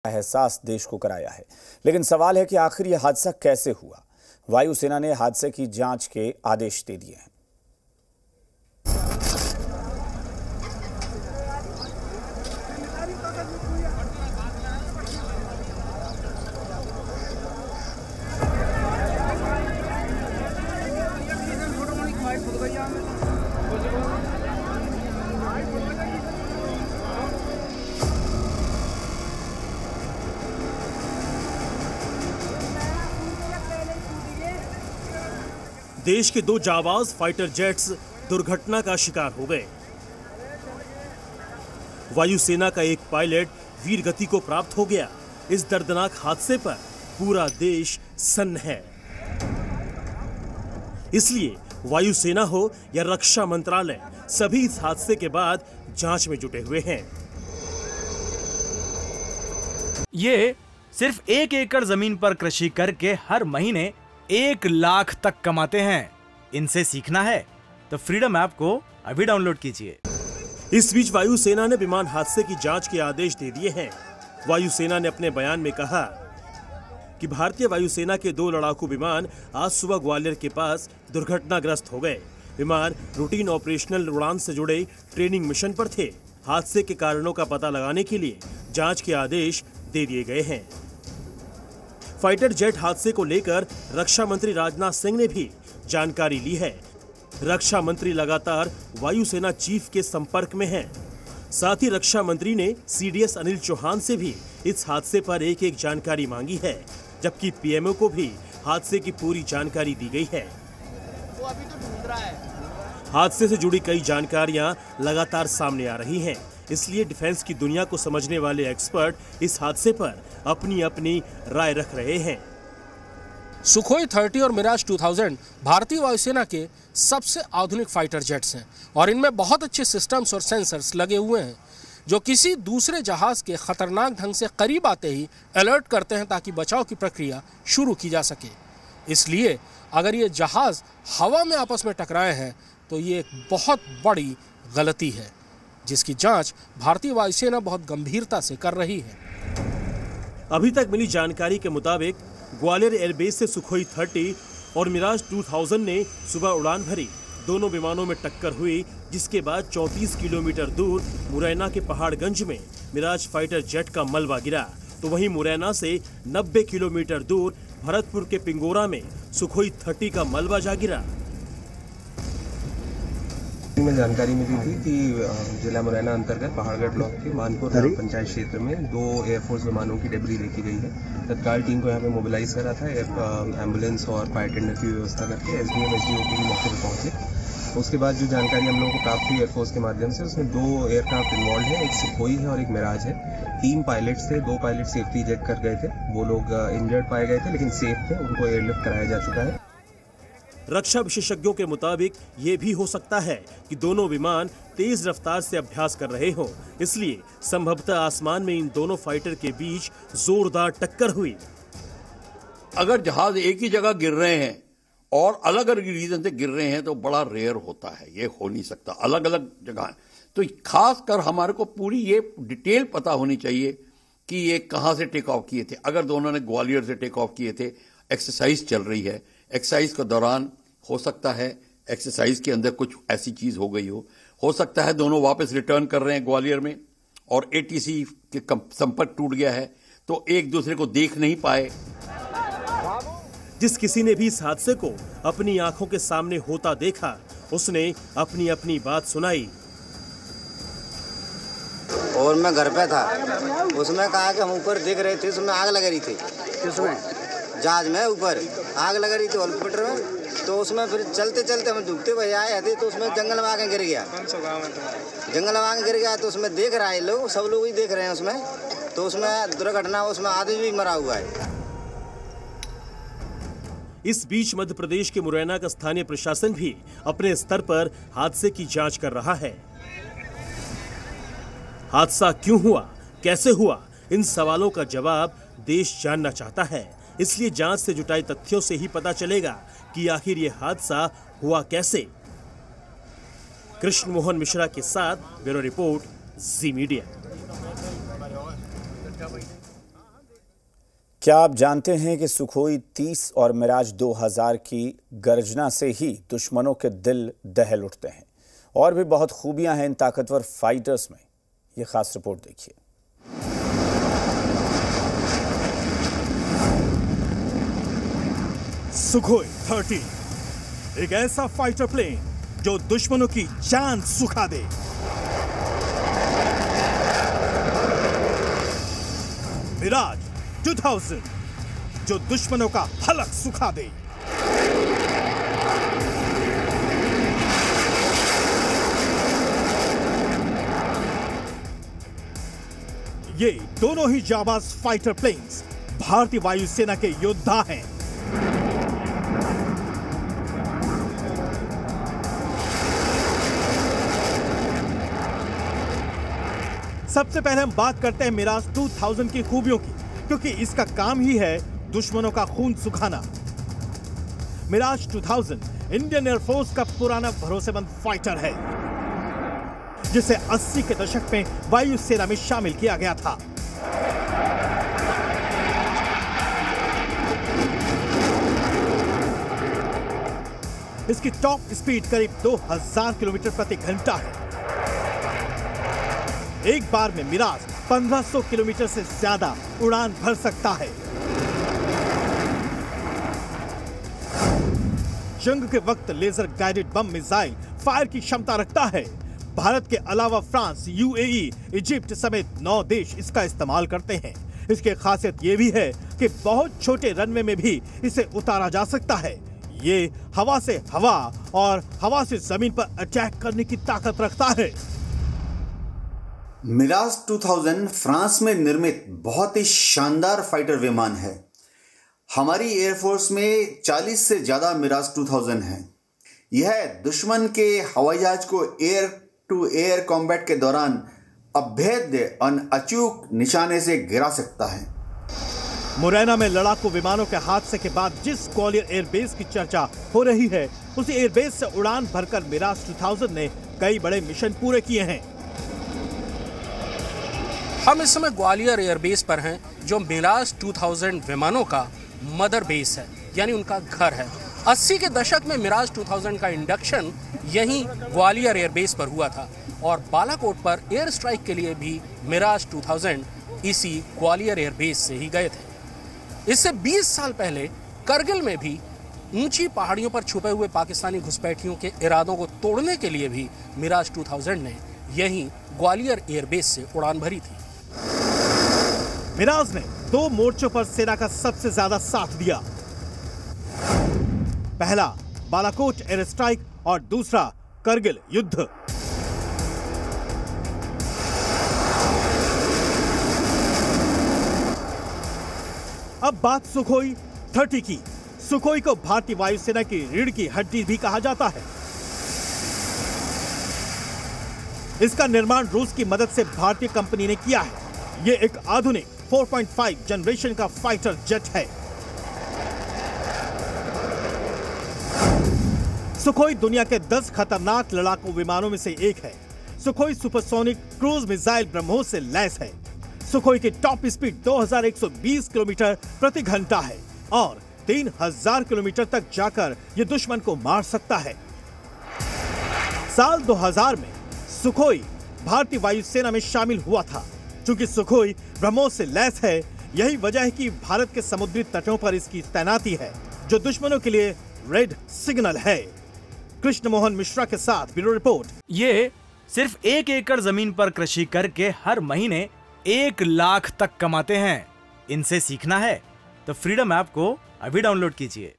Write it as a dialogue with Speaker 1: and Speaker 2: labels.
Speaker 1: एहसास देश को कराया है। लेकिन सवाल है कि आखिर यह हादसा कैसे हुआ। वायुसेना ने हादसे की जांच के आदेश दे दिए हैं।
Speaker 2: देश के 2 जाबाज फाइटर जेट्स दुर्घटना का शिकार हो गए। वायुसेना का एक पायलट वीर गति को प्राप्त हो गया। इस दर्दनाक हादसे पर पूरा देश सन्न है। इसलिए वायुसेना हो या रक्षा मंत्रालय, सभी इस हादसे के बाद जांच में जुटे हुए हैं।
Speaker 3: ये सिर्फ 1 एकड़ जमीन पर कृषि करके हर महीने 1 लाख तक कमाते हैं। इनसे सीखना है तो फ्रीडम ऐप को अभी डाउनलोड कीजिए।
Speaker 2: इस बीच वायुसेना ने विमान हादसे की जांच के आदेश दे दिए हैं। वायुसेना ने अपने बयान में कहा कि भारतीय वायुसेना के 2 लड़ाकू विमान आज सुबह ग्वालियर के पास दुर्घटनाग्रस्त हो गए। विमान रूटीन ऑपरेशनल उड़ान से जुड़े ट्रेनिंग मिशन पर थे। हादसे के कारणों का पता लगाने के लिए जांच के आदेश दे दिए गए हैं। फाइटर जेट हादसे को लेकर रक्षा मंत्री राजनाथ सिंह ने भी जानकारी ली है। रक्षा मंत्री लगातार वायुसेना चीफ के संपर्क में हैं। साथ ही रक्षा मंत्री ने सीडीएस अनिल चौहान से भी इस हादसे पर एक जानकारी मांगी है, जबकि पीएमओ को भी हादसे की पूरी जानकारी दी गई है।
Speaker 4: वो अभी तो ढूंढ रहा है।
Speaker 2: हादसे से जुड़ी कई जानकारियां लगातार सामने आ रही हैं। इसलिए डिफेंस की दुनिया को समझने वाले एक्सपर्ट इस हादसे पर अपनी अपनी राय रख रहे हैं।
Speaker 5: सुखोई 30 और मिराज 2000 भारतीय वायुसेना के सबसे आधुनिक फाइटर जेट्स हैं और इनमें बहुत अच्छे सिस्टम्स और सेंसर्स लगे हुए हैं जो किसी दूसरे जहाज के खतरनाक ढंग से करीब आते ही अलर्ट करते हैं ताकि बचाव की प्रक्रिया शुरू की जा सके। इसलिए अगर ये जहाज हवा में आपस में टकराए हैं तो ये एक बहुत बड़ी गलती है, जिसकी जांच भारतीय वायुसेना बहुत गंभीरता से कर रही है।
Speaker 2: अभी तक मिली जानकारी के मुताबिक ग्वालियर एयरबेस से सुखोई 30 और मिराज 2000 ने सुबह उड़ान भरी। दोनों विमानों में टक्कर हुई, जिसके बाद 34 किलोमीटर दूर मुरैना के पहाड़गंज में मिराज फाइटर जेट का मलबा गिरा। तो वहीं मुरैना से 90 किलोमीटर दूर भरतपुर के पिंगोरा में सुखोई 30 का मलबा जा गिरा।
Speaker 6: में जानकारी मिली थी कि जिला मुरैना अंतर्गत पहाड़गढ़ ब्लॉक के मानपुर पंचायत क्षेत्र में 2 एयरफोर्स विमानों की डेब्री देखी गई है। तत्काल टीम को यहाँ पे मोबिलाइज करा था। एम्बुलेंस और फायर टेंडर की व्यवस्था करके एसडीएम एसडीओपी भी मौके पर पहुंचे। उसके बाद जो जानकारी हम लोगों को प्राप्त हुई एयरफोर्स के माध्यम से, उसमें 2 एयरक्राफ्ट इन्वॉल्व है। एक सुखोई है और एक मिराज है। 3 पायलट्स थे। 2 पायलट सेफ्टी जेट कर गए थे। वो लोग इंजर्ड पाए गए थे लेकिन सेफ थे। उनको एयरलिफ्ट कराया जा चुका है।
Speaker 2: रक्षा विशेषज्ञों के मुताबिक ये भी हो सकता है कि दोनों विमान तेज रफ्तार से अभ्यास कर रहे हों, इसलिए संभवतः आसमान में इन दोनों फाइटर के बीच जोरदार टक्कर हुई।
Speaker 4: अगर जहाज एक ही जगह गिर रहे हैं और अलग अलग रीजन से गिर रहे हैं तो बड़ा रेयर होता है, ये हो नहीं सकता अलग अलग जगह। तो खास कर हमारे को पूरी ये डिटेल पता होनी चाहिए कि ये कहां से टेक ऑफ किए थे। अगर दोनों ने ग्वालियर से टेक ऑफ किए थे, एक्सरसाइज चल रही है, एक्सरसाइज के दौरान हो सकता है एक्सरसाइज के अंदर कुछ ऐसी चीज हो गई हो सकता है दोनों वापस रिटर्न कर रहे हैं ग्वालियर में और एटीसी के संपर्क टूट गया है तो एक दूसरे को देख नहीं पाए।
Speaker 2: जिस किसी ने भी इस हादसे को अपनी आंखों के सामने होता देखा, उसने अपनी अपनी बात सुनाई।
Speaker 7: और मैं घर पे था, उसमें कहा कि हम ऊपर देख रहे थे, उसमें आग लग रही थी। किसमें? जहाज में ऊपर आग लग रही थी ऑलपेटर में। तो उसमें फिर चलते चलते हम डूबते हुए आए थे तो उसमें जंगल में आके गिर गया। जंगल में आके गिर गया तो उसमें देख रहा है लोग, सब लोग ही देख रहे हैं उसमें। तो उसमें दुर्घटना, उसमें आदमी भी मरा हुआ है।
Speaker 2: इस बीच मध्य प्रदेश के मुरैना का स्थानीय प्रशासन भी अपने स्तर पर हादसे की जांच कर रहा है। हादसा क्यों हुआ, कैसे हुआ, इन सवालों का जवाब देश जानना चाहता है। इसलिए जांच से जुटाई तथ्यों से ही पता चलेगा कि आखिर ये हादसा हुआ कैसे। कृष्ण मोहन मिश्रा के साथ ब्यूरो रिपोर्ट, जी मीडिया।
Speaker 1: क्या आप जानते हैं कि सुखोई 30 और मिराज 2000 की गर्जना से ही दुश्मनों के दिल दहल उठते हैं। और भी बहुत खूबियां हैं इन ताकतवर फाइटर्स में। ये खास रिपोर्ट देखिए।
Speaker 8: सुखोई 30 एक ऐसा फाइटर प्लेन जो दुश्मनों की जान सुखा दे। मिराज 2000 जो दुश्मनों का हलक सुखा दे। ये दोनों ही जाबाज फाइटर प्लेन्स भारतीय वायुसेना के योद्धा हैं। सबसे पहले हम बात करते हैं मिराज 2000 की खूबियों की, क्योंकि इसका काम ही है दुश्मनों का खून सुखाना। मिराज 2000 इंडियन एयरफोर्स का पुराना भरोसेमंद फाइटर है, जिसे 80 के दशक में वायुसेना में शामिल किया गया था। इसकी टॉप स्पीड करीब 2000 किलोमीटर प्रति घंटा है। एक बार में मिराज 1500 किलोमीटर से ज्यादा उड़ान भर सकता है। जंग के वक्त laser guided bomb missile fire की क्षमता रखता है। भारत के अलावा फ्रांस, यूएई, इजिप्ट समेत 9 देश इसका इस्तेमाल करते हैं। इसकी खासियत यह भी है कि बहुत छोटे रनवे में भी इसे उतारा जा सकता है। ये हवा से हवा और हवा से जमीन पर अटैक करने की ताकत रखता है।
Speaker 9: मिराज 2000 फ्रांस में निर्मित बहुत ही शानदार फाइटर विमान है। हमारी एयरफोर्स में 40 से ज़्यादा मिराज 2000 हैं। यह दुश्मन के हवाई जहाज को एयर टू एयर कॉम्बैट के दौरान अभेद्य और अचूक निशाने से गिरा सकता है।
Speaker 8: मुरैना में लड़ाकू विमानों के हादसे के बाद जिस ग्वालियर एयरबेस की चर्चा हो रही है, उसी एयरबेस से उड़ान भरकर मिराज 2000 ने कई बड़े मिशन पूरे किए हैं।
Speaker 5: हम इस समय ग्वालियर एयरबेस पर हैं, जो मिराज 2000 विमानों का मदर बेस है, यानी उनका घर है। 80 के दशक में मिराज 2000 का इंडक्शन यहीं ग्वालियर एयरबेस पर हुआ था और बालाकोट पर एयर स्ट्राइक के लिए भी मिराज 2000 इसी ग्वालियर एयरबेस से ही गए थे। इससे 20 साल पहले करगिल में भी ऊंची पहाड़ियों पर छुपे हुए पाकिस्तानी घुसपैठियों के इरादों को तोड़ने के लिए भी मिराज 2000 ने यहीं ग्वालियर एयरबेस से उड़ान भरी थी।
Speaker 8: मिराज ने 2 मोर्चों पर सेना का सबसे ज्यादा साथ दिया। पहला बालाकोट एयर स्ट्राइक और दूसरा करगिल युद्ध। अब बात सुखोई 30 की। सुखोई को भारतीय वायुसेना की रीढ़ की हड्डी भी कहा जाता है। इसका निर्माण रूस की मदद से भारतीय कंपनी ने किया है। यह एक आधुनिक 4.5 जनरेशन का फाइटर जेट है। सुखोई दुनिया के 10 खतरनाक लड़ाकू विमानों में से एक है। Sukhoi supersonic cruise missile BrahMos से लैस है। सुखोई की टॉप स्पीड 2120 किलोमीटर प्रति घंटा है और 3000 किलोमीटर तक जाकर यह दुश्मन को मार सकता है। साल 2000 में सुखोई भारतीय वायुसेना में शामिल हुआ था। चूंकि सुखोई ब्रह्मोस से लैस है, यही वजह है कि भारत के समुद्री तटों पर इसकी तैनाती है, जो दुश्मनों के लिए रेड सिग्नल है। कृष्ण मोहन मिश्रा के साथ ब्यूरो रिपोर्ट।
Speaker 3: ये सिर्फ 1 एकड़ जमीन पर कृषि करके हर महीने 1 लाख तक कमाते हैं। इनसे सीखना है तो फ्रीडम ऐप को अभी डाउनलोड कीजिए।